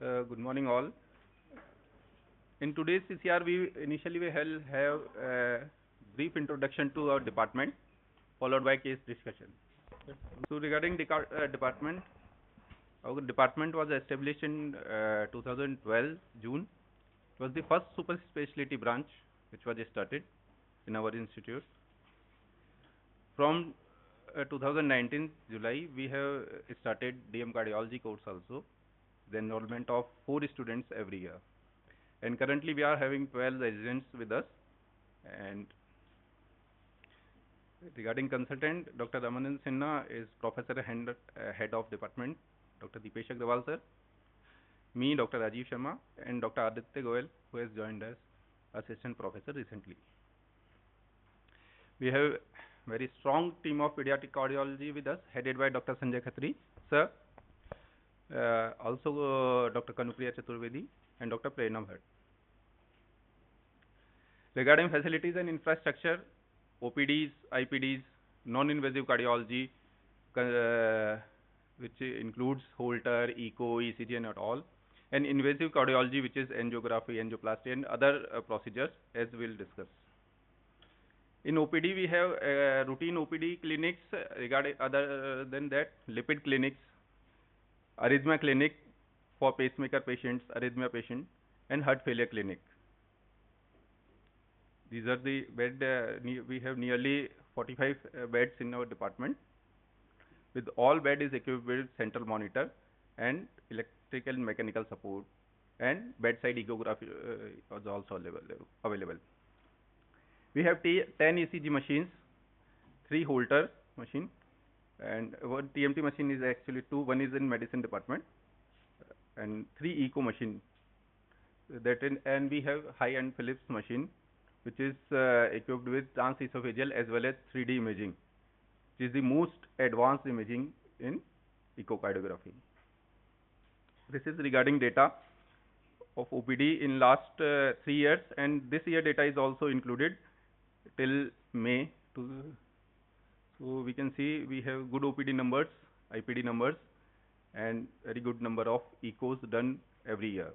Good morning, all. In today's CCR, we initially will have a brief introduction to our department, followed by case discussion. So, regarding department, our department was established in 2012 June. It was the first super specialty branch which was started in our institute. From 2019 July, we have started DM Cardiology course also, the enrollment of 4 students every year. And currently we are having 12 residents with us. And regarding consultant, Dr. Ramanand Sinha is professor and head of department, Dr. Deepesh Agrawal sir, me, Dr. Rajiv Sharma, and Dr. Aditya Goyal, who has joined as assistant professor recently. We have very strong team of pediatric cardiology with us, headed by Dr. Sanjay Khatri sir, also Dr. Kanupriya Chaturvedi and Dr. Prerna Bhatt. Regarding facilities and infrastructure, OPDs, IPDs, non-invasive cardiology, which includes Holter, echo, ECG and all, and invasive cardiology, which is angiography, angioplasty and other procedures, as we'll discuss. In OPD, we have routine OPD clinics. Regarding other than that, lipid clinics, arrhythmia clinic for pacemaker patients, arrhythmia patient, and heart failure clinic. These are the bed. We have nearly 45 beds in our department. With all bed is equipped with central monitor and electrical and mechanical support, and bedside echography is also available. We have 10 ECG machines, 3 Holter machine, and one TMT machine is actually 2. One is in medicine department, and 3 echo machine. And we have high-end Philips machine, which is equipped with transesophageal as well as 3D imaging, which is the most advanced imaging in echocardiography. This is regarding data of OPD in last 3 years, and this year data is also included till May. So we can see we have good OPD numbers, IPD numbers, and very good number of echos done every year.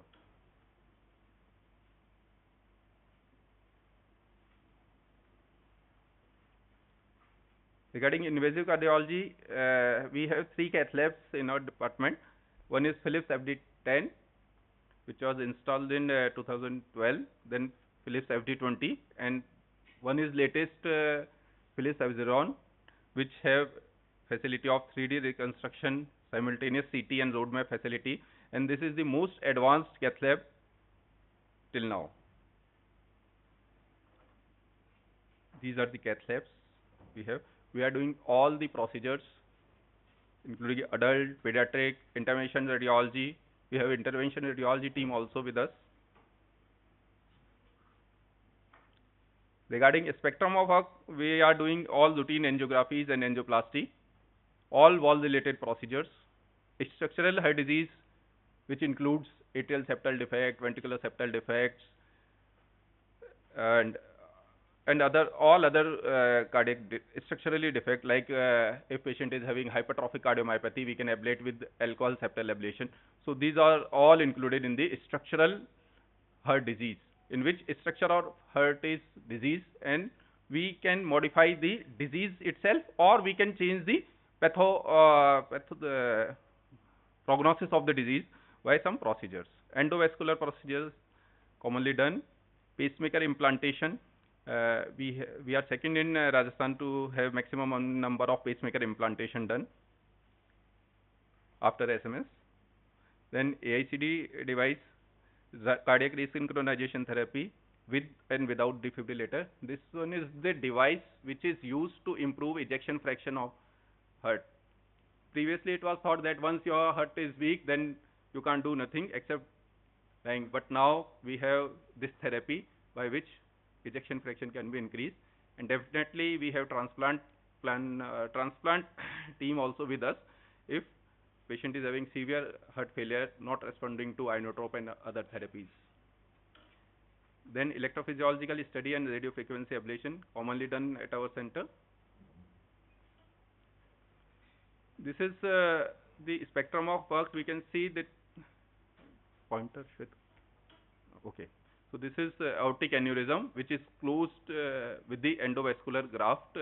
Regarding invasive cardiology, we have 3 cath labs in our department. One is Philips FD10, which was installed in 2012, then Philips FD20, and one is latest Philips Avzeron, which have facility of 3D reconstruction, simultaneous CT and roadmap facility, and this is the most advanced cath lab till now. These are the cath labs we have. We are doing all the procedures, including adult, pediatric, intervention radiology. We have intervention radiology team also with us. Regarding spectrum of work, we are doing all routine angiographies and angioplasty, all wall-related procedures, structural heart disease, which includes atrial septal defect, ventricular septal defects, and all other cardiac structurally defect, like if patient is having hypertrophic cardiomyopathy, we can ablate with alcohol septal ablation. So these are all included in the structural heart disease, in which structure of heart is disease, and we can modify the disease itself, or we can change the the prognosis of the disease by some procedures. Endovascular procedures commonly done. Pacemaker implantation. We are second in Rajasthan to have maximum number of pacemaker implantation done after SMS. Then AICD device, cardiac resynchronization therapy with and without defibrillator. This one is the device which is used to improve ejection fraction of heart. Previously it was thought that once your heart is weak, then you can't do nothing except dying. But now we have this therapy by which ejection fraction can be increased, and definitely we have transplant team also with us if patient is having severe heart failure, not responding to inotrope and other therapies. Then electrophysiological study and radiofrequency ablation commonly done at our center. This is the spectrum of work. We can see that pointer, Shweta? Okay. So this is aortic aneurysm, which is closed with the endovascular graft,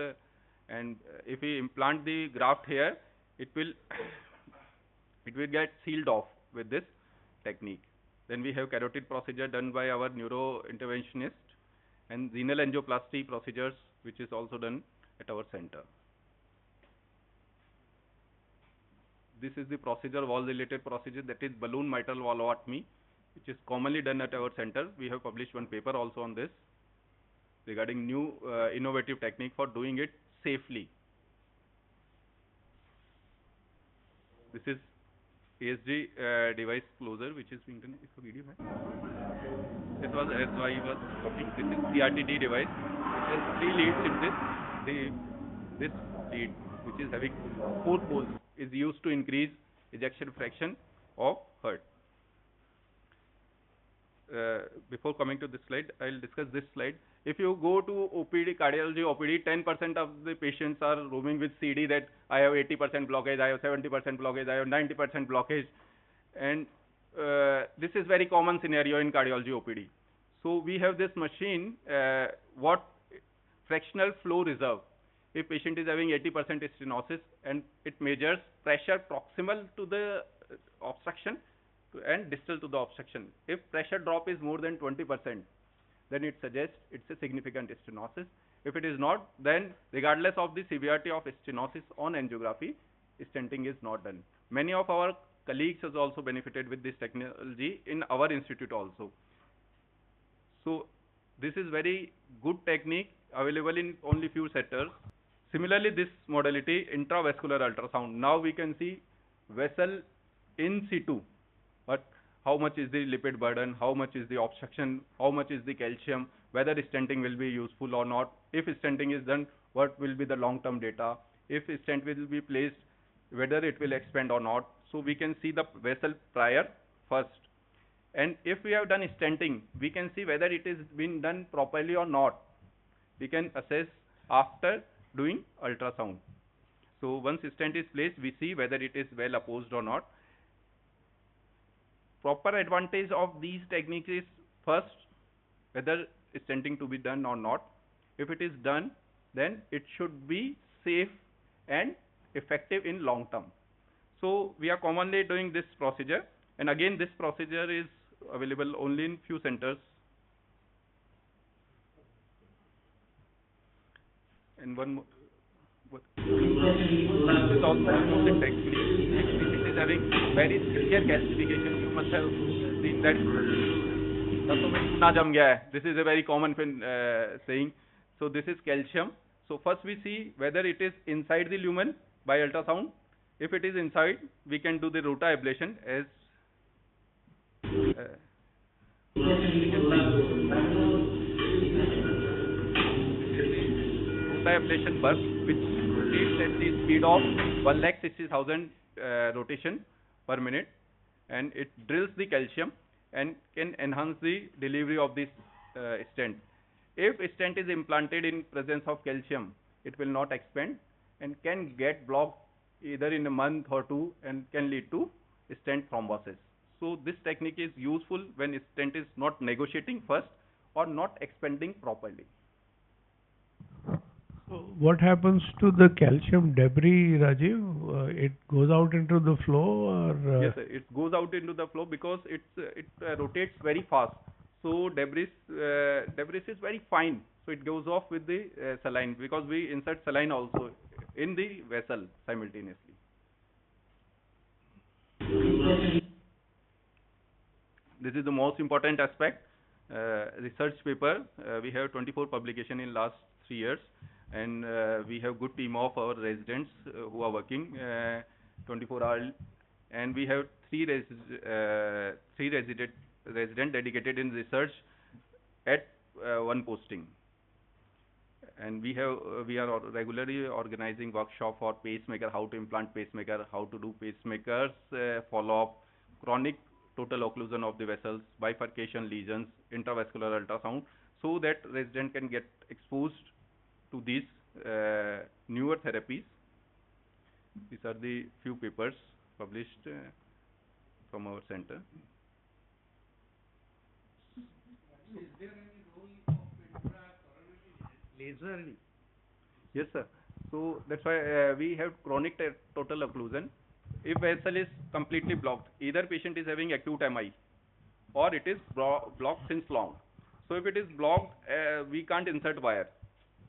and if we implant the graft here, it will it will get sealed off with this technique. Then we have carotid procedure done by our neuro interventionist, and renal angioplasty procedures, which is also done at our center. This is the procedure, wall-related procedure, that is balloon mitral valvolectomy, which is commonly done at our center. We have published one paper also on this regarding new innovative technique for doing it safely. This is ASG device closer, which is being done. Is a video, it was as I was talking. This is CRTD device. It has 3 leads in this. This lead, which is having 4 poles, is used to increase ejection fraction of heart. Before coming to this slide, I'll discuss this slide. If you go to OPD, cardiology OPD, 10% of the patients are roaming with CD that I have 80% blockage, I have 70% blockage, I have 90% blockage, and this is very common scenario in cardiology OPD. So we have this machine, what fractional flow reserve. If patient is having 80% stenosis, and it measures pressure proximal to the obstruction and distal to the obstruction. If pressure drop is more than 20%, then it suggests it's a significant stenosis. If it is not, then regardless of the severity of stenosis on angiography, stenting is not done. Many of our colleagues has also benefited with this technology in our institute also. So this is very good technique available in only few centers. Similarly, this modality, intravascular ultrasound. Now we can see vessel in situ, but how much is the lipid burden, how much is the obstruction, how much is the calcium, whether stenting will be useful or not. If stenting is done, what will be the long-term data? If stent will be placed, whether it will expand or not. So we can see the vessel prior first. And if we have done stenting, we can see whether it is been done properly or not. We can assess after doing ultrasound. So once stent is placed, we see whether it is well opposed or not. Proper advantage of these techniques is first, whether stenting to be done or not. If it is done, then it should be safe and effective in long term. So we are commonly doing this procedure, and again this procedure is available only in few centers. And one more. This is also a technique. If it is having very severe calcification, you must have seen that. This is a very common saying. So this is calcium. So first we see whether it is inside the lumen by ultrasound. If it is inside, we can do the rota ablation as ablation burst, which rotates at the speed of 1,60,000 rotation per minute, and it drills the calcium and can enhance the delivery of this stent. If stent is implanted in presence of calcium, it will not expand and can get blocked either in a month or 2 and can lead to stent thrombosis. So this technique is useful when stent is not negotiating first or not expanding properly. So what happens to the calcium debris, Rajiv? It goes out into the flow, or? Yes, sir. It goes out into the flow because it rotates very fast. So debris is very fine. So it goes off with the saline, because we insert saline also in the vessel simultaneously. This is the most important aspect. Research paper. We have 24 publication in last 3 years. And we have good team of our residents who are working 24 hours, and we have three resident dedicated in research at one posting. And we are regularly organizing workshop for pacemaker, how to implant pacemaker, how to do pacemakers, follow up, chronic total occlusion of the vessels, bifurcation lesions, intravascular ultrasound, so that resident can get exposed to these newer therapies. These are the few papers published from our center. Is there any role of intracoronary laser? Yes, sir. So that's why we have chronic total occlusion. If vessel is completely blocked, either patient is having acute MI or it is blocked since long. So if it is blocked, we can't insert wire.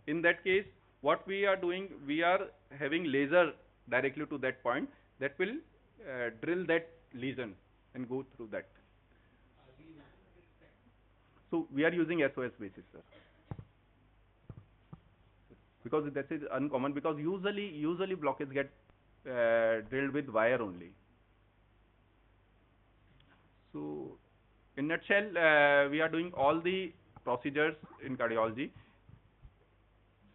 In that case, what we are doing, we are having laser directly to that point that will drill that lesion and go through that. So we are using SOS basis, sir. Because that is uncommon, because usually blockage get drilled with wire only. So in nutshell, we are doing all the procedures in cardiology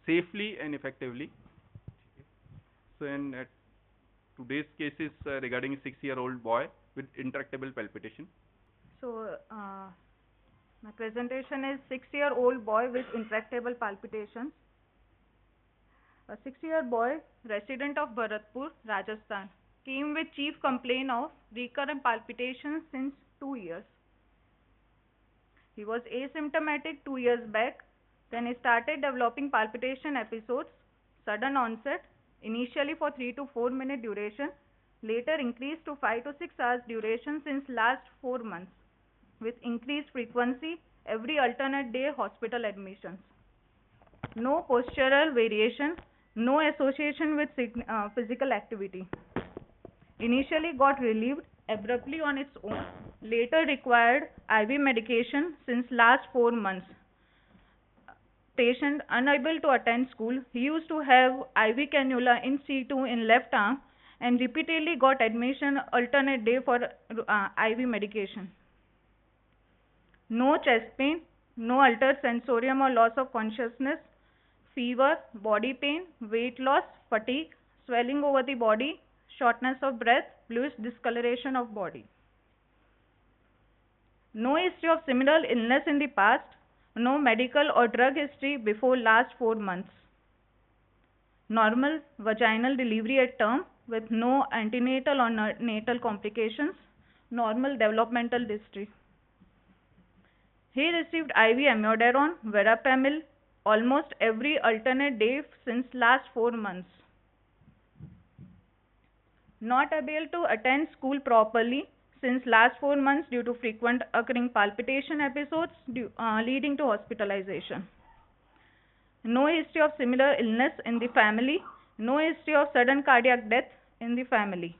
safely and effectively. So in today's case is regarding a 6-year-old boy with intractable palpitation. So my presentation is 6-year-old boy with intractable palpitations. A 6-year-old boy, resident of Bharatpur, Rajasthan, came with chief complaint of recurrent palpitations since 2 years. He was asymptomatic 2 years back, then he started developing palpitation episodes, sudden onset, initially for 3 to 4 minute duration, later increased to 5 to 6 hours duration since last 4 months, with increased frequency, every alternate day hospital admissions. No postural variation, no association with physical activity. Initially got relieved abruptly on its own, later required IV medication since last 4 months. Patient unable to attend school. He used to have IV cannula in situ in left arm and repeatedly got admission alternate day for IV medication. No chest pain, no altered sensorium or loss of consciousness, fever, body pain, weight loss, fatigue, swelling over the body, shortness of breath, bluish discoloration of body. No history of similar illness in the past, no medical or drug history before last 4 months. Normal vaginal delivery at term with no antenatal or natal complications, normal developmental history. He received IV amiodarone, verapamil almost every alternate day since last 4 months. Not able to attend school properly since last 4 months due to frequent occurring palpitation episodes leading to hospitalization. No history of similar illness in the family. No history of sudden cardiac death in the family.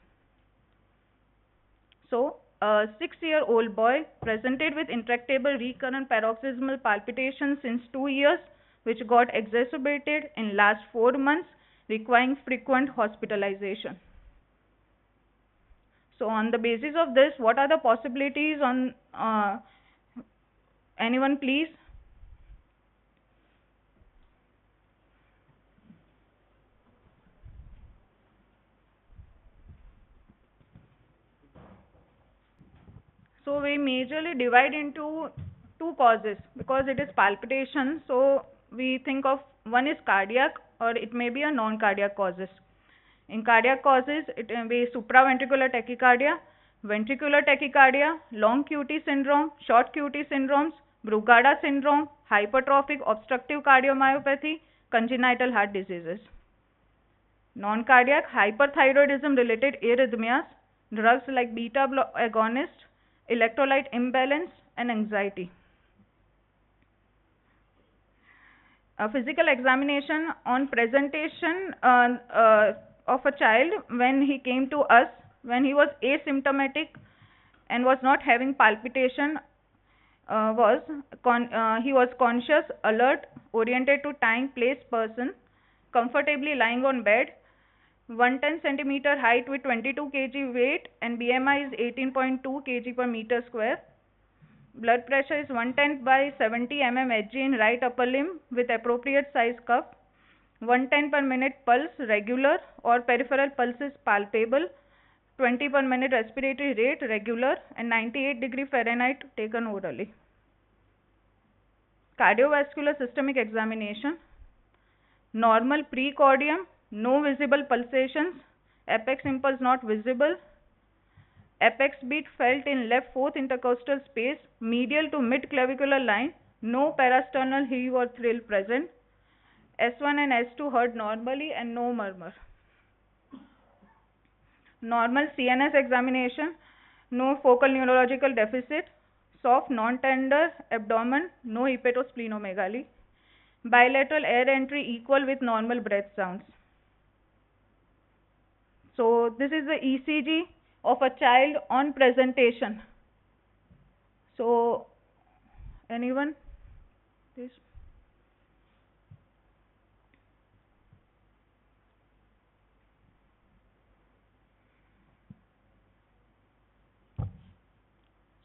So, a 6-year-old boy presented with intractable recurrent paroxysmal palpitations since 2 years, which got exacerbated in last 4 months, requiring frequent hospitalization. So on the basis of this, what are the possibilities on anyone please? So we majorly divide into 2 causes because it is palpitation. So we think of one is cardiac or it may be a non-cardiac causes. In cardiac causes, it may be supraventricular tachycardia, ventricular tachycardia, long QT syndrome, short QT syndromes, Brugada syndrome, hypertrophic obstructive cardiomyopathy, congenital heart diseases. Non-cardiac hyperthyroidism related arrhythmias, drugs like beta agonist, electrolyte imbalance and anxiety. A physical examination on presentation of a child when he came to us when he was asymptomatic and was not having palpitation he was conscious, alert, oriented to time, place, person, comfortably lying on bed, 110 centimeter height with 22 kg weight and BMI is 18.2 kg per meter square. Blood pressure is 110 by 70 mm Hg in right upper limb with appropriate size cuff. 110 per minute pulse regular or peripheral pulse is palpable. 20 per minute respiratory rate regular and 98 degree Fahrenheit taken orally. Cardiovascular systemic examination. Normal precordium, no visible pulsations, apex impulse not visible. Apex beat felt in left fourth intercostal space, medial to mid-clavicular line, no parasternal heave or thrill present. S1 and S2 heard normally and no murmur. Normal CNS examination, no focal neurological deficit, soft non-tender abdomen, no hepatosplenomegaly. Bilateral air entry equal with normal breath sounds. So this is the ECG of a child on presentation. So anyone, please.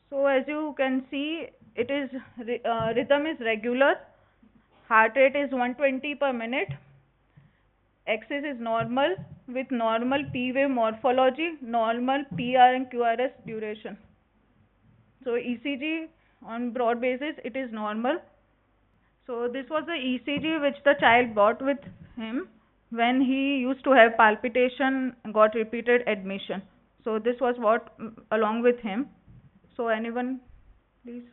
So as you can see, it is rhythm is regular, heart rate is 120 per minute, axis is normal with normal P wave morphology, normal PR and QRS duration. So ECG on broad basis, it is normal. So this was the ECG which the child brought with him when he used to have palpitation, got repeated admission. So this was what along with him. So anyone, please.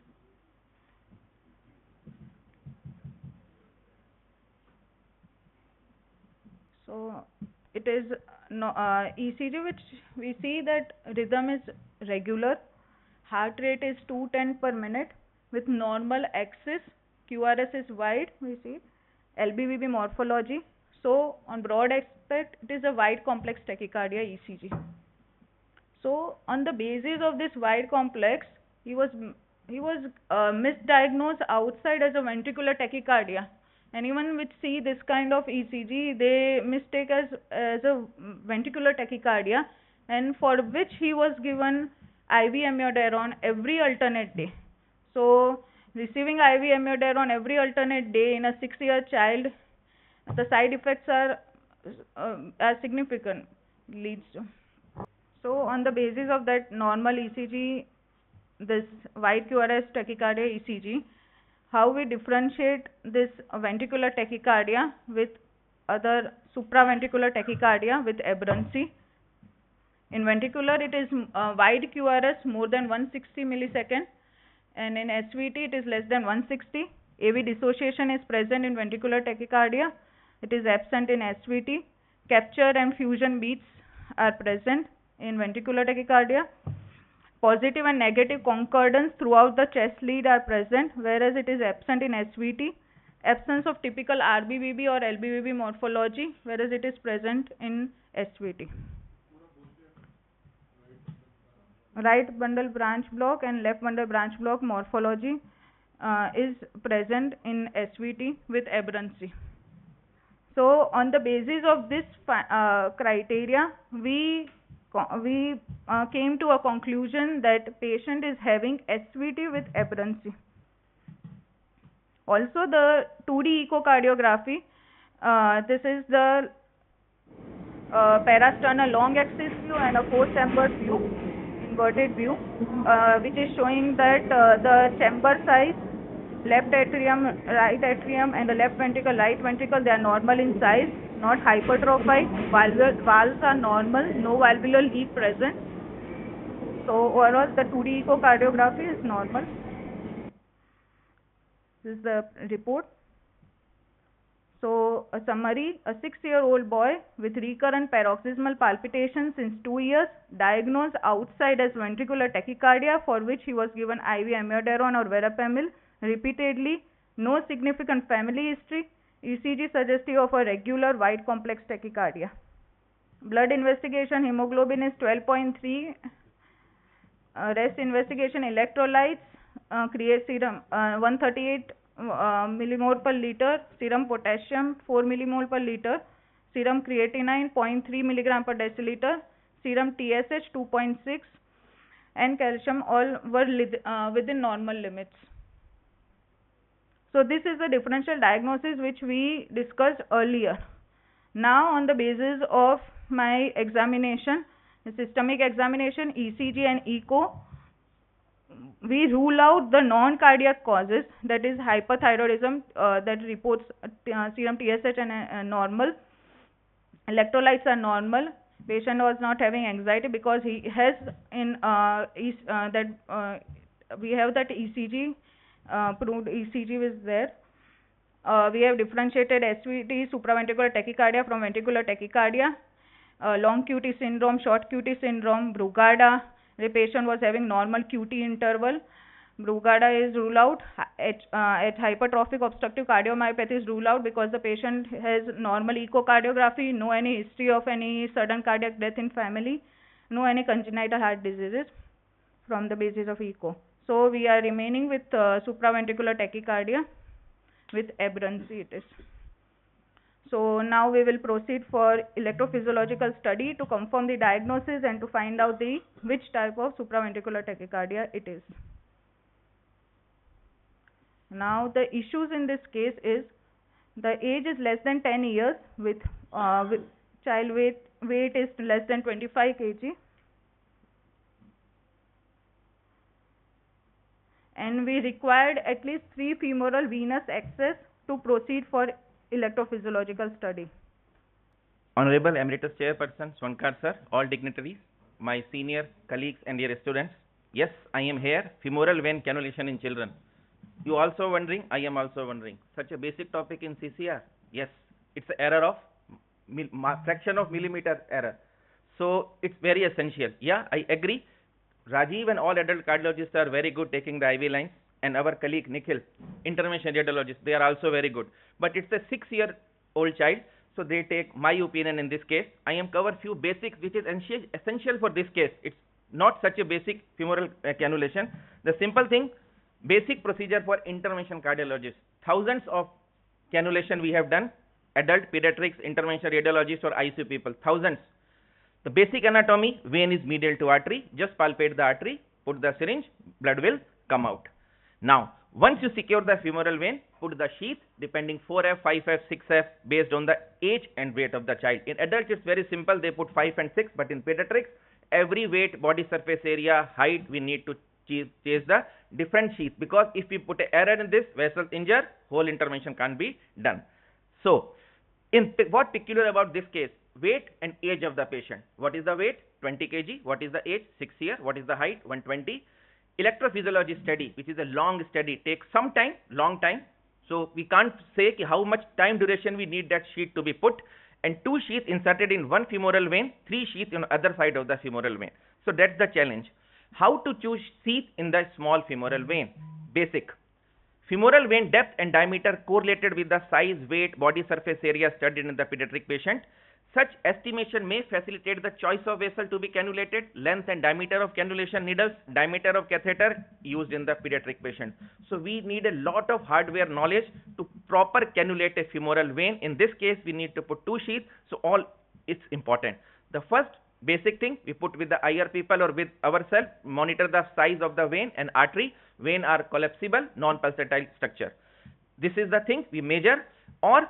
So it is ECG which we see that rhythm is regular, heart rate is 210 per minute with normal axis, QRS is wide, we see, LBVB morphology. So on broad aspect, it is a wide complex tachycardia ECG. So on the basis of this wide complex, he was misdiagnosed outside as a ventricular tachycardia. Anyone which see this kind of ECG, they mistake as a ventricular tachycardia, and for which he was given IV amiodarone every alternate day. So receiving IV amiodarone every alternate day in a 6-year child, the side effects are significant, leads to. So on the basis of that normal ECG, this wide QRS tachycardia ECG, how we differentiate this ventricular tachycardia with other supraventricular tachycardia with aberrancy. In ventricular, it is wide QRS more than 160 millisecond, and in SVT it is less than 160. AV dissociation is present in ventricular tachycardia. It is absent in SVT. Capture and fusion beats are present in ventricular tachycardia. Positive and negative concordance throughout the chest lead are present, whereas it is absent in SVT. Absence of typical RBVB or LBVB morphology, whereas it is present in SVT. Right bundle branch block and left bundle branch block morphology is present in SVT with aberrancy. So on the basis of this criteria, we came to a conclusion that patient is having SVT with aberrancy. Also the 2D echocardiography, this is the parasternal long axis view and a four-chamber view, inverted view, which is showing that the chamber size, left atrium, right atrium and the left ventricle, right ventricle, they are normal in size, not hypertrophied. Valves are normal, no valvular leak present. So overall the 2D echocardiography is normal. This is the report. So a summary, a 6-year-old boy with recurrent paroxysmal palpitations since 2 years, diagnosed outside as ventricular tachycardia, for which he was given IV amiodarone or verapamil repeatedly, no significant family history, ECG suggestive of a regular wide complex tachycardia. Blood investigation, hemoglobin is 12.3, rest investigation, electrolytes, create serum 138 millimole per liter, serum potassium 4 millimole per liter, serum creatinine 0.3 milligram per deciliter, serum TSH 2.6, and calcium all were within normal limits. So this is the differential diagnosis which we discussed earlier. Now on the basis of my examination, the systemic examination, ECG and echo, we rule out the non-cardiac causes, that is hyperthyroidism that reports serum TSH and normal, electrolytes are normal, Patient was not having anxiety because he has we have that ECG, proved ECG is there. We have differentiated SVT, supraventricular tachycardia from ventricular tachycardia, long QT syndrome, short QT syndrome, Brugada. The patient was having normal QT interval. Brugada is ruled out. At hypertrophic obstructive cardiomyopathy is ruled out because the patient has normal echocardiography, no any history of any sudden cardiac death in family, no any congenital heart diseases from the basis of echo. So we are remaining with supraventricular tachycardia with aberrancy it is. So now we will proceed for electrophysiological study to confirm the diagnosis and to find out which type of supraventricular tachycardia it is. Now the issues in this case is the age is less than 10 years with child weight is less than 25 kg, and we required at least 3 femoral venous access to proceed for electrophysiological study. Honorable Emeritus Chairperson Swankar sir, all dignitaries, my senior colleagues and dear students, yes, I am here, femoral vein cannulation in children. You also wondering, I am also wondering. Such a basic topic in CCR. Yes, it's an error of fraction of millimeter error. So it's very essential. Yeah, I agree. Rajiv and all adult cardiologists are very good taking the IV lines, and our colleague Nikhil, intervention radiologist, they are also very good. But it's a 6-year-old child, so they take my opinion in this case. I am cover few basics which is essential for this case. It's not such a basic femoral cannulation. The simple thing, basic procedure for intervention cardiologists. Thousands of cannulation we have done, adult, pediatrics, intervention radiologists or ICU people, thousands. The basic anatomy, vein is medial to artery, just palpate the artery, put the syringe, blood will come out. Now, once you secure the femoral vein, put the sheath, depending 4F, 5F, 6F, based on the age and weight of the child. In adults, it's very simple, they put 5 and 6, but in pediatrics, every weight, body surface area, height, we need to chase the different sheath, because if we put an error in this, vessels injure, whole intervention can't be done. So, what peculiar about this case? Weight and age of the patient. What is the weight? 20 kg. What is the age? 6 years. What is the height? 120. Electrophysiology study, which is a long study, takes some time, long time. So we can't say how much time duration we need that sheath to be put, and 2 sheaths inserted in one femoral vein, 3 sheaths on the other side of the femoral vein. So that's the challenge. How to choose sheath in the small femoral vein? Basic. Femoral vein depth and diameter correlated with the size, weight, body surface area studied in the pediatric patient. Such estimation may facilitate the choice of vessel to be cannulated, length and diameter of cannulation needles, diameter of catheter used in the pediatric patient. So we need a lot of hardware knowledge to proper cannulate a femoral vein. In this case, we need to put 2 sheaths, so all it's important. The first basic thing we put with the IR people or with ourselves, monitor the size of the vein and artery. Vein are collapsible, non-pulsatile structure. This is the thing we measure, or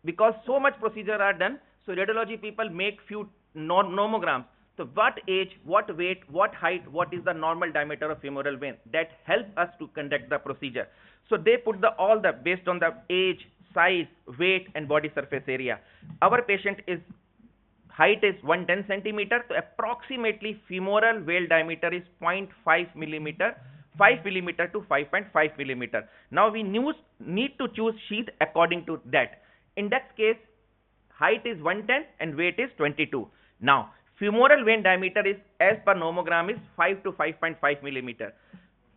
because so much procedure are done, so radiology people make few nomograms. So what age, what weight, what height, what is the normal diameter of femoral vein? That helps us to conduct the procedure. So they put all the based on the age, size, weight and body surface area. Our patient is height is 110 centimeter, so approximately femoral vein diameter is 0.5 millimeter, 5 millimeter to 5.5 millimeter. Now we need to choose sheath according to that. In that case, height is 110 and weight is 22. Now, femoral vein diameter is, as per nomogram, is 5 to 5.5 millimeter.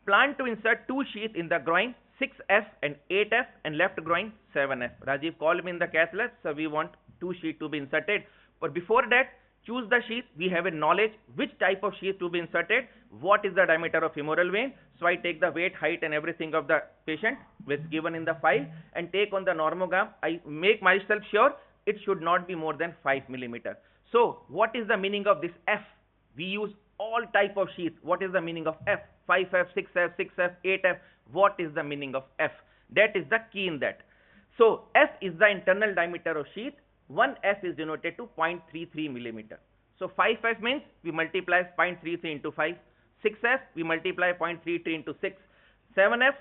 Plan to insert 2 sheaths in the groin, 6F and 8F, and left groin 7F. Rajiv called me in the cath lab, so we want 2 sheaths to be inserted. But before that, choose the sheath. We have a knowledge which type of sheath to be inserted, what is the diameter of femoral vein. So I take the weight, height and everything of the patient, which is given in the file, and take on the nomogram. I make myself sure it should not be more than 5 millimeter. So what is the meaning of this F? We use all type of sheath. What is the meaning of F? 5F, 6F, 6F, 8F. What is the meaning of F? That is the key in that. So F is the internal diameter of sheath. 1F is denoted to 0.33 millimeter. So 5F means we multiply 0.33 into 5. 6F we multiply 0.33 into 6. 7F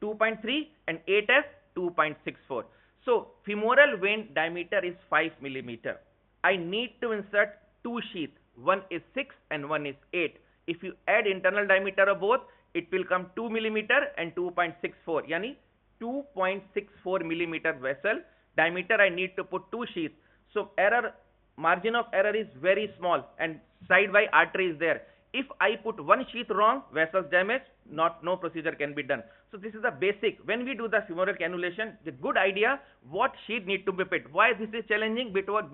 2.3 and 8F 2.64. So femoral vein diameter is 5 millimeter. I need to insert two sheaths. One is 6 and one is 8. If you add internal diameter of both, it will come 2 millimeter and 2.64. Yani 2.64 millimeter vessel diameter. I need to put two sheaths. So margin of error is very small, and side by artery is there. If I put one sheath wrong, vessels damaged, no procedure can be done. So this is the basic. When we do the femoral cannulation, the good idea what sheath need to be put. Why this is challenging? Because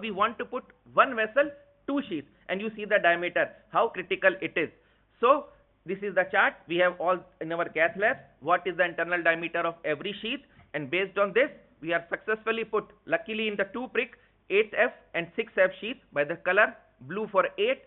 we want to put one vessel, two sheaths, and you see the diameter, how critical it is. So this is the chart we have all in our cath lab. What is the internal diameter of every sheath, and based on this, we are successfully put, luckily in the two prick, 8F and 6F sheath by the color, blue for 8,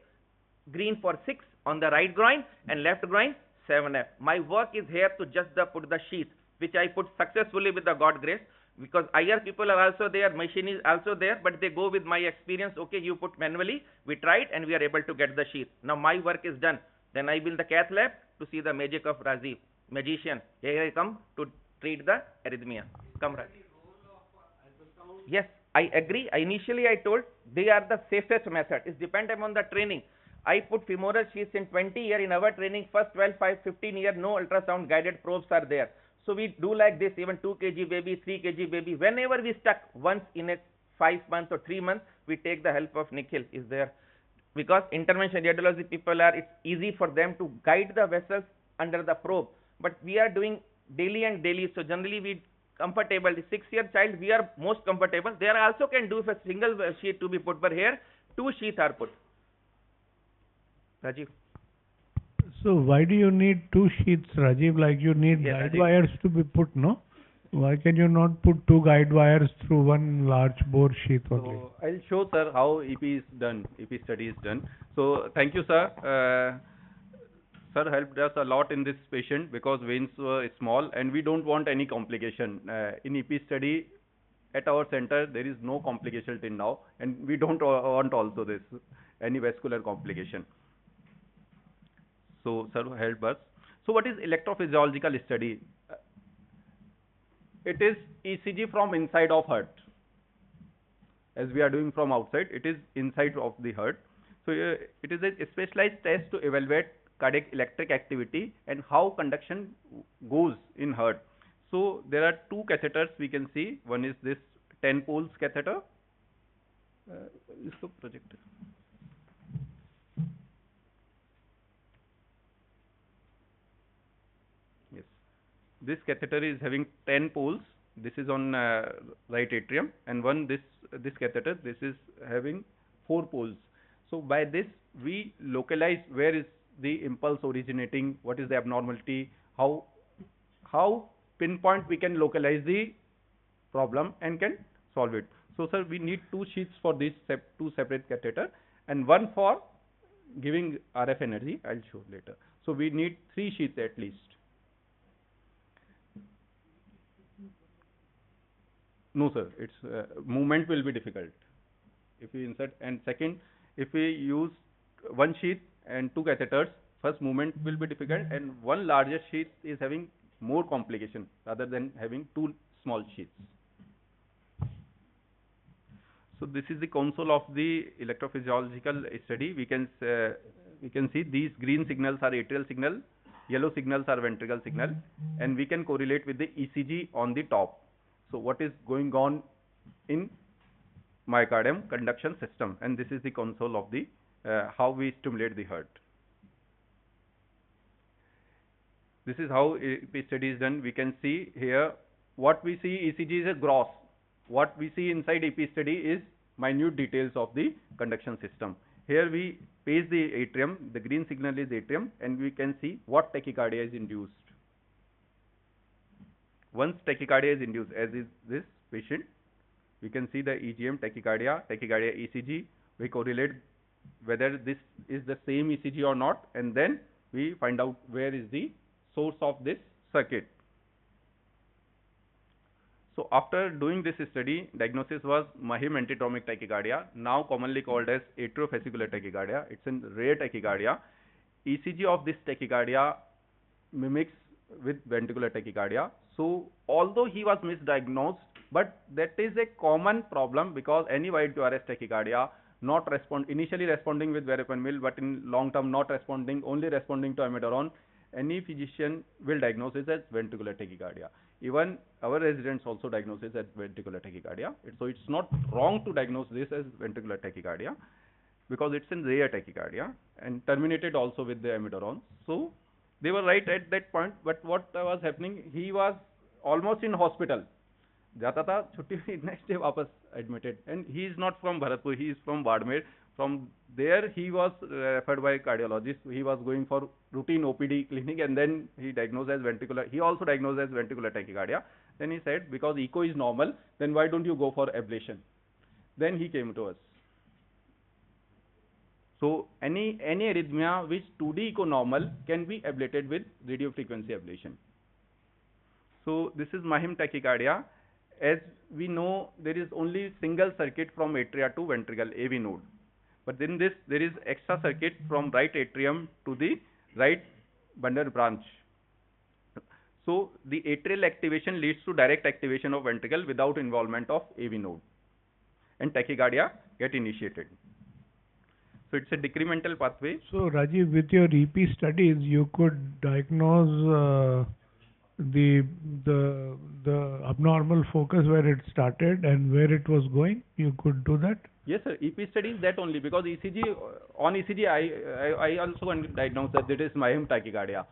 green for 6 on the right groin, and left groin 7F. My work is here to just put the sheath, which I put successfully with the God grace, because IR people are also there, machine is also there, but they go with my experience. Okay, you put manually, we tried and we are able to get the sheath. Now my work is done. Then I will the cath lab to see the magic of Rajiv, magician. Here I come to treat the arrhythmia. Come, Rajiv. Yes, I agree. Initially I told they are the safest method. It depends upon the training. I put femoral sheaths in 20 years in our training. First 12, 15 years, no ultrasound guided probes are there. So we do like this, even 2 kg baby, 3 kg baby. Whenever we stuck once in a 5 months or 3 months, we take the help of Nikhil is there. Because intervention radiology people are, it's easy for them to guide the vessels under the probe. But we are doing daily and daily. So generally we comfortable. The 6-year child, we are most comfortable. They are also can do if a single sheath to be put, but here 2 sheaths are put. Rajiv. So why do you need 2 sheaths, Rajiv? Like you need guide wires to be put, no? Why can you not put 2 guide wires through one large bore sheath only? So I'll show sir how EP is done, EP study is done. So thank you sir. Sir helped us a lot in this patient because veins were small and we don't want any complication. In EP study at our center there is no complication till now, and we don't want also this any vascular complication. So sir helped us. So what is electrophysiological study? It is ECG from inside of heart. As we are doing from outside, it is inside of the heart. So it is a specialized test to evaluate cardiac electric activity and how conduction goes in heart. So there are 2 catheters we can see. One is this 10 poles catheter. Projector. Yes, this catheter is having 10 poles. This is on right atrium, and this catheter, this is having 4 poles. So by this we localize where is the impulse originating, what is the abnormality, how pinpoint we can localize the problem and can solve it. So sir, we need 2 sheaths for these 2 separate catheter and 1 for giving RF energy. I'll show later. So we need 3 sheaths at least. No sir, its movement will be difficult if we insert. And second, if we use 1 sheath and 2 catheters, first movement will be difficult, and one larger sheath is having more complication rather than having 2 small sheaths. So this is the console of the electrophysiological study. We can see these green signals are atrial signal, yellow signals are ventricle signal, and we can correlate with the ECG on the top. So what is going on in myocardium conduction system, and this is the console of the how we stimulate the heart. This is how EP study is done. We can see here what we see ECG is a gross. What we see inside EP study is minute details of the conduction system. Here we pace the atrium, the green signal is atrium, and we can see what tachycardia is induced. Once tachycardia is induced, as is this patient, we can see the EGM, tachycardia ECG. We correlate whether this is the same ECG or not, and then we find out where is the source of this circuit. So after doing this study, diagnosis was Mahim antitromic tachycardia, now commonly called as atriofascicular tachycardia. It's a rare tachycardia. ECG of this tachycardia mimics with ventricular tachycardia. So although he was misdiagnosed, but that is a common problem because any wide QRS tachycardia initially responding with verapamil, but in long term not responding, only responding to amiodarone, any physician will diagnose it as ventricular tachycardia. Even our residents also diagnose it as ventricular tachycardia. So it's not wrong to diagnose this as ventricular tachycardia, because it's in rare tachycardia and terminated also with the amiodarone. So they were right at that point, but what was happening, he was almost in hospital. जाता था छुट्टी हुई, next day वापस admitted, and he is not from Bharatpur, he is from Badmer. From there he was referred by cardiologist. He was going for routine OPD clinic, and then he diagnosed as ventricular. He also diagnosed as ventricular tachycardia. Then he said, because echo is normal, then why don't you go for ablation? Then he came to us. So any arrhythmia which 2D echo normal can be ablated with radiofrequency ablation. So this is Mahatma tachycardia. As we know, there is only single circuit from atria to ventricle, AV node. But in this, there is extra circuit from right atrium to the right bundle branch. So the atrial activation leads to direct activation of ventricle without involvement of AV node, and tachycardia get initiated. So it's a decremental pathway. So Rajiv, with your EP studies, you could diagnose the abnormal focus where it started and where it was going. You could do that? Yes, sir. EP studies that only, because ECG, on ECG I also diagnosed that it is Mahatma tachycardia.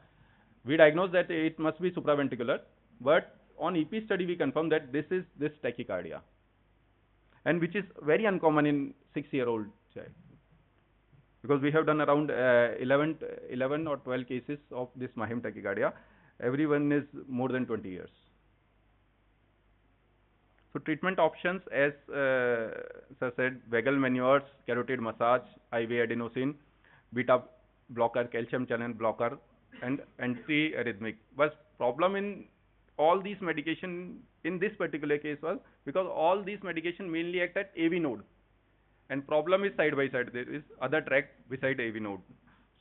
We diagnosed that it must be supraventricular, but on EP study we confirmed that this is this tachycardia, and which is very uncommon in 6-year-old child, because we have done around 11 or 12 cases of this Mahatma tachycardia. Everyone is more than 20 years. So treatment options, as sir said, vagal manures, carotid massage, IV adenosine, beta blocker, calcium channel blocker, and anti-arrhythmic. But problem in all these medication in this particular case was because all these medication mainly act at AV node, and problem is side by side. There is other tract beside AV node.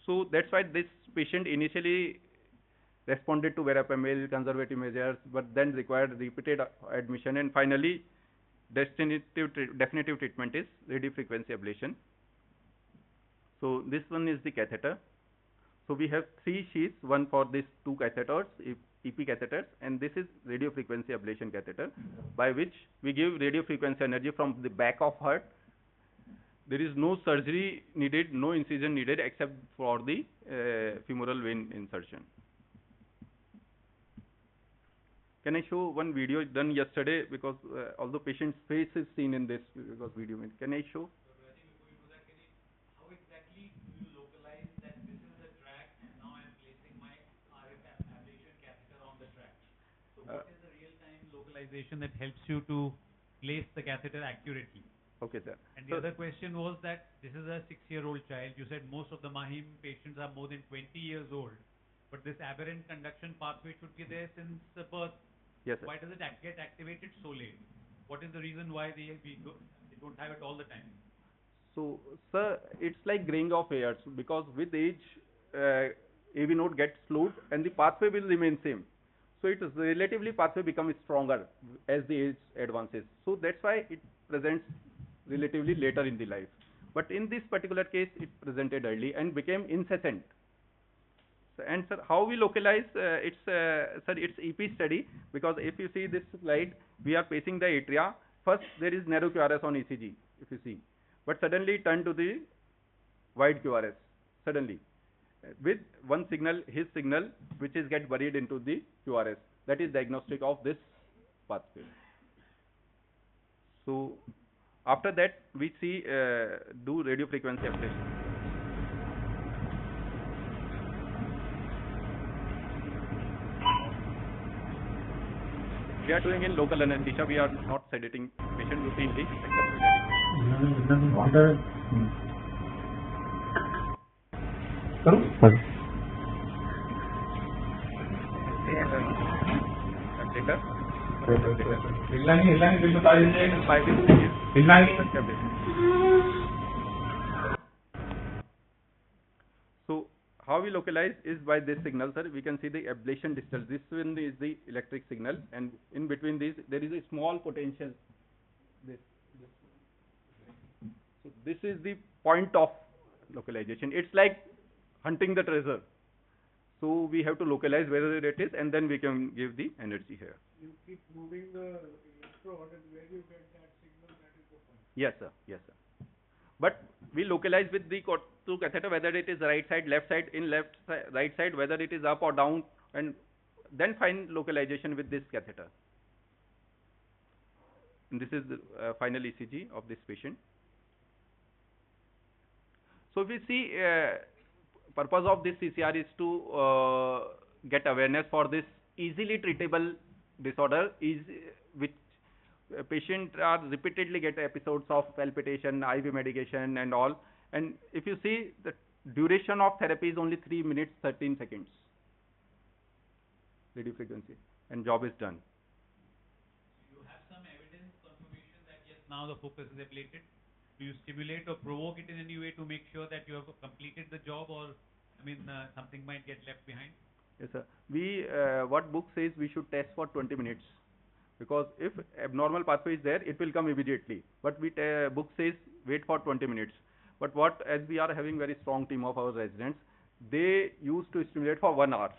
So that's why this patient initially responded to verapamil, conservative measures, but then required repeated admission, and finally definitive treatment is radiofrequency ablation. So this one is the catheter. So we have 3 sheaths, one for these 2 catheters, EP catheters, and this is radiofrequency ablation catheter, by which we give radiofrequency energy from the back of heart. There is no surgery needed, no incision needed except for the femoral vein insertion. Can I show one video done yesterday, because although patient's face is seen in this because video. Can I show? So I think before you do that, how exactly do you localize that this is the tract and now I am placing my RF ablation catheter on the tract? So what is the real-time localization that helps you to place the catheter accurately? Okay, sir. And the other question was that this is a 6-year-old child. You said most of the Mahatma patients are more than 20 years old, but this aberrant conduction pathway should be there since birth. Yes, sir. Why does it get activated so late? What is the reason why they don't have it all the time? So, sir, it's like graying of hairs, because with age, AV node gets slowed and the pathway will remain same. So it is relatively pathway becomes stronger as the age advances. So that's why it presents relatively later in the life. But in this particular case, it presented early and became incessant. And sir, how we localize? It's EP study, because if you see this slide, we are pacing the atria. First, there is narrow QRS on ECG, if you see, but suddenly turn to the wide QRS suddenly, with one signal, his signal, which is get buried into the QRS. That is diagnostic of this pathway. So after that, we see do radiofrequency ablation. We are doing in local anesthesia. We are not sedating patient routinely, except sedating. So how we localize is by this signal, sir. We can see the ablation distance. This one is the electric signal, and in between these there is a small potential. This. So this is the point of localization. It's like hunting the treasure. So we have to localize where it is, and then we can give the energy here. You keep moving the electrode, and where you get that signal, that is the point. Yes, sir. Yes, sir. But we localize with the two catheter, whether it is right side, left side, in left side, right side, whether it is up or down, and then find localization with this catheter. And this is the final ECG of this patient. So we see purpose of this CCR is to get awareness for this easily treatable disorder, which patients are repeatedly get episodes of palpitation, IV medication and all. And if you see, the duration of therapy is only 3 minutes 13 seconds. Radio frequency, and job is done. You have some evidence confirmation that yes, now the focus is ablated. Do you stimulate or provoke it in any way to make sure that you have completed the job, or something might get left behind? Yes, sir. We what book says we should test for 20 minutes, because if abnormal pathway is there, it will come immediately. But book says wait for 20 minutes. But as we are having very strong team of our residents, they used to stimulate for 1 hour.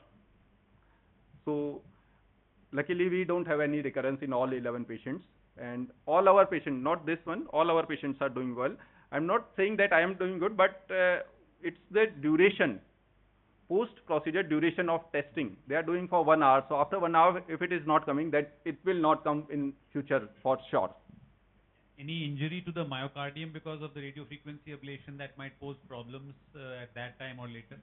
So luckily we don't have any recurrence in all 11 patients, and all our patients, not this one, all our patients are doing well. I'm not saying that I am doing good, but it's the duration, post-procedure duration of testing. They are doing for 1 hour. So after 1 hour, if it is not coming, that it will not come in future for sure. Any injury to the myocardium because of the radiofrequency ablation that might pose problems at that time or later?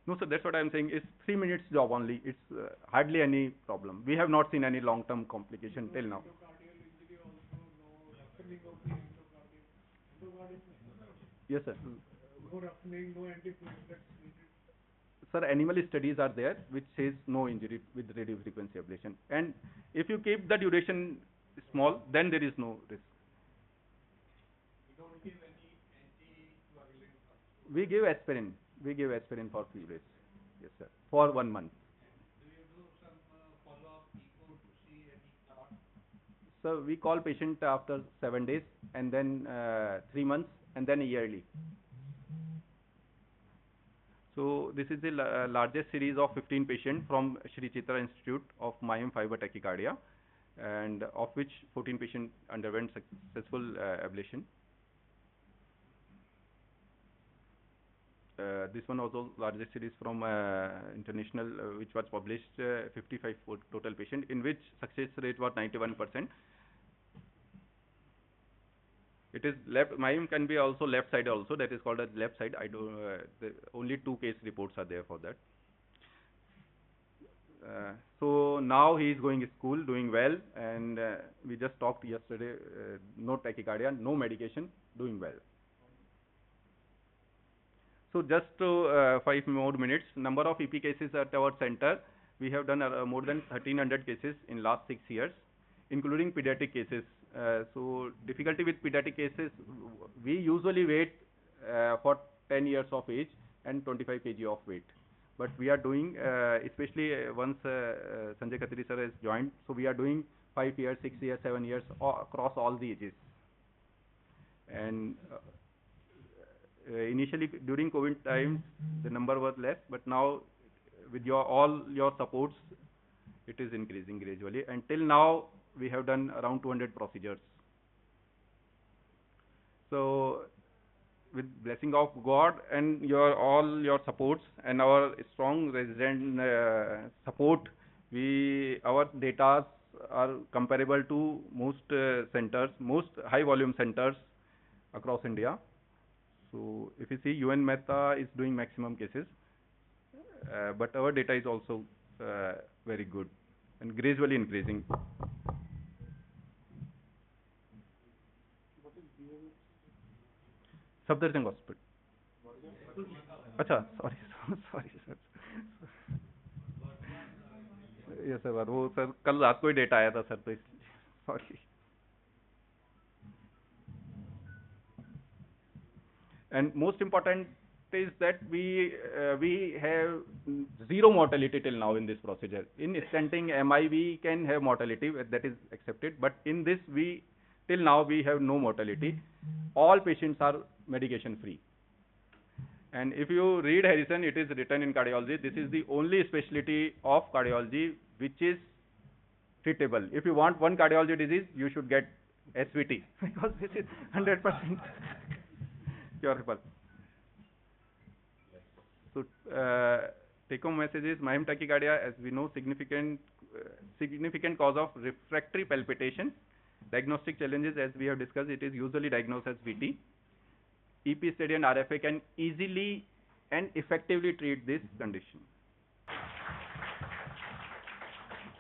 No, sir, that's what I'm saying. It's 3 minutes job only. It's hardly any problem. We have not seen any long-term complication till now. Yes, sir. No roughening, no antifluid. Sir, animal studies are there which says no injury with radiofrequency ablation. And if you keep the duration small, then there is no risk. We don't give any anticoagulant. We give aspirin. We give aspirin for few days. Yes, sir. For 1 month. Do you do some follow-up echo to see any clot? So we call patient after 7 days, and then 3 months, and then yearly. So this is the largest series of 15 patients from Shri Chitra Institute of Myome Fiber Tachycardia, and of which 14 patients underwent successful ablation. This one also largest series from international, which was published, 55 total patients, in which success rate was 91%. It is left. Myome can be also left side also. That is called as left side. Only 2 case reports are there for that. So now he is going to school, doing well, and we just talked yesterday. No tachycardia, no medication, doing well. So just 5 more minutes. Number of EP cases at our center. We have done more than 1300 cases in last 6 years, including pediatric cases. So difficulty with pediatric cases, we usually wait for 10 years of age and 25 kg of weight. But we are doing, especially once Sanjay Khatri sir has joined, so we are doing 5 years, 6 years, 7 years across all the ages. And initially during COVID times, the number was less, but now with all your supports, it is increasing gradually. And till now, we have done around 200 procedures. So, with blessing of God and all your supports and our strong resident support, our data are comparable to most centers, most high volume centers across India. So, if you see, UN Mehta is doing maximum cases, but our data is also very good and gradually increasing. Safdarjung Hospital. अच्छा, sorry sir. Yes sir, वो sir कल रात को ही data आया था sir, तो sorry. And most important is that we have zero mortality till now in this procedure. In stenting MI we can have mortality, that is accepted, but in this till now we have no mortality. All patients are medication free. And if you read Harrison, it is written in cardiology. This is the only specialty of cardiology which is treatable. If you want one cardiology disease, you should get SVT because this is 100% curable. So, take-home message is Mahatma tachycardia, as we know, significant cause of refractory palpitation. Diagnostic challenges, as we have discussed, it is usually diagnosed as VT. EP study and RFA can easily and effectively treat this condition.